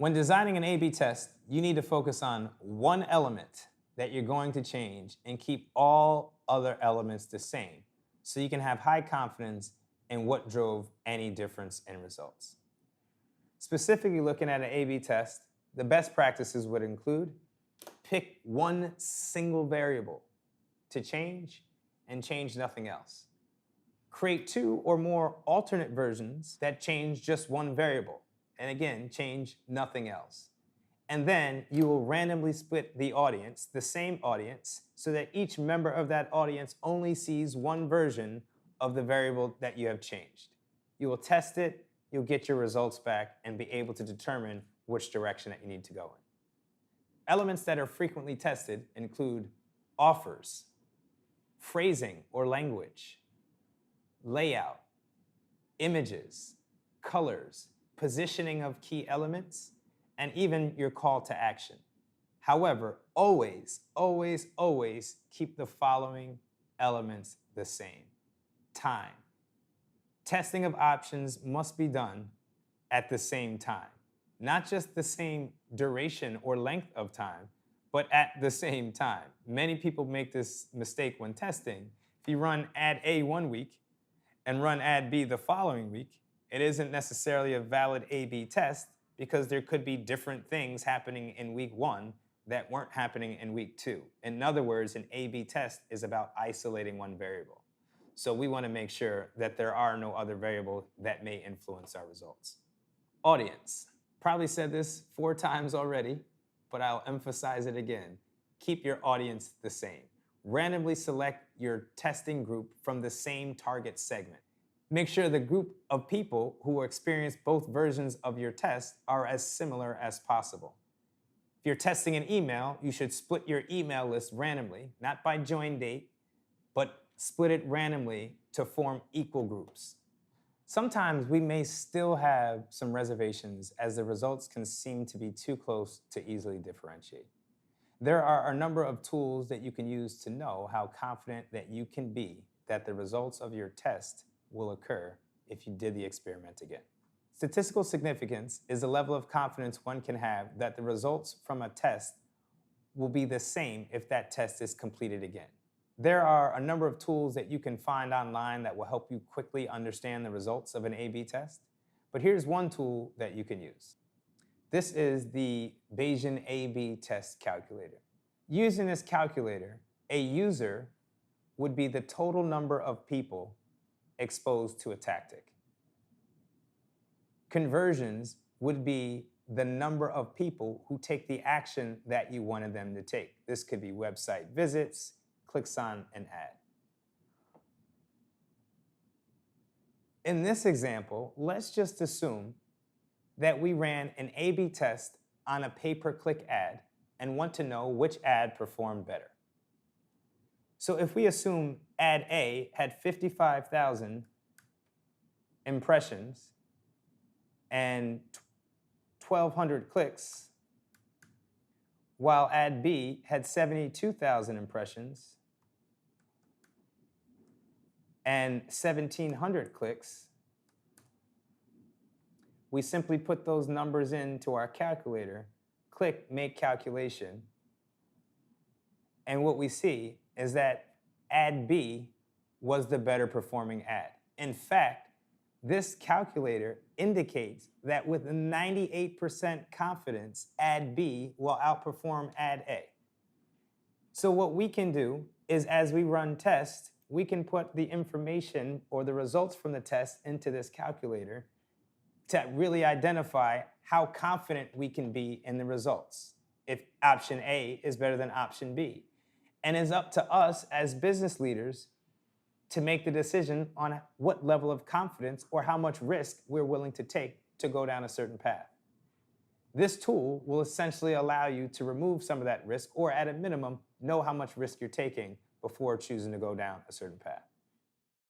When designing an A/B test, you need to focus on one element that you're going to change and keep all other elements the same so you can have high confidence in what drove any difference in results. Specifically looking at an A/B test, the best practices would include pick one single variable to change and change nothing else. Create two or more alternate versions that change just one variable, and again, change nothing else. And then you will randomly split the audience, the same audience, so that each member of that audience only sees one version of the variable that you have changed. You will test it, you'll get your results back, and be able to determine which direction that you need to go in. Elements that are frequently tested include offers, phrasing or language, layout, images, colors, positioning of key elements, and even your call to action. However, always, always, always keep the following elements the same. Time. Testing of options must be done at the same time. Not just the same duration or length of time, but at the same time. Many people make this mistake when testing. If you run ad A one week and run ad B the following week, it isn't necessarily a valid A/B test because there could be different things happening in week one that weren't happening in week two. In other words, an A/B test is about isolating one variable. So we want to make sure that there are no other variables that may influence our results. Audience. Probably said this 4 times already, but I'll emphasize it again. Keep your audience the same. Randomly select your testing group from the same target segment. Make sure the group of people who experience both versions of your test are as similar as possible. If you're testing an email, you should split your email list randomly, not by join date, but split it randomly to form equal groups. Sometimes we may still have some reservations as the results can seem to be too close to easily differentiate. There are a number of tools that you can use to know how confident that you can be that the results of your test will occur if you did the experiment again. Statistical significance is the level of confidence one can have that the results from a test will be the same if that test is completed again. There are a number of tools that you can find online that will help you quickly understand the results of an A/B test, but here's one tool that you can use. This is the Bayesian A/B test calculator. Using this calculator, a user would be the total number of people exposed to a tactic. Conversions would be the number of people who take the action that you wanted them to take. This could be website visits, clicks on an ad. In this example, let's just assume that we ran an A/B test on a pay-per-click ad and want to know which ad performed better. So if we assume ad A had 55,000 impressions and 1,200 clicks, while ad B had 72,000 impressions and 1,700 clicks, we simply put those numbers into our calculator, click Make Calculation, and what we see is that ad B was the better performing ad. In fact, this calculator indicates that with 98% confidence, ad B will outperform ad A. So what we can do is as we run tests, we can put the information or the results from the test into this calculator to really identify how confident we can be in the results if option A is better than option B. And it's up to us as business leaders to make the decision on what level of confidence or how much risk we're willing to take to go down a certain path. This tool will essentially allow you to remove some of that risk or at a minimum, know how much risk you're taking before choosing to go down a certain path.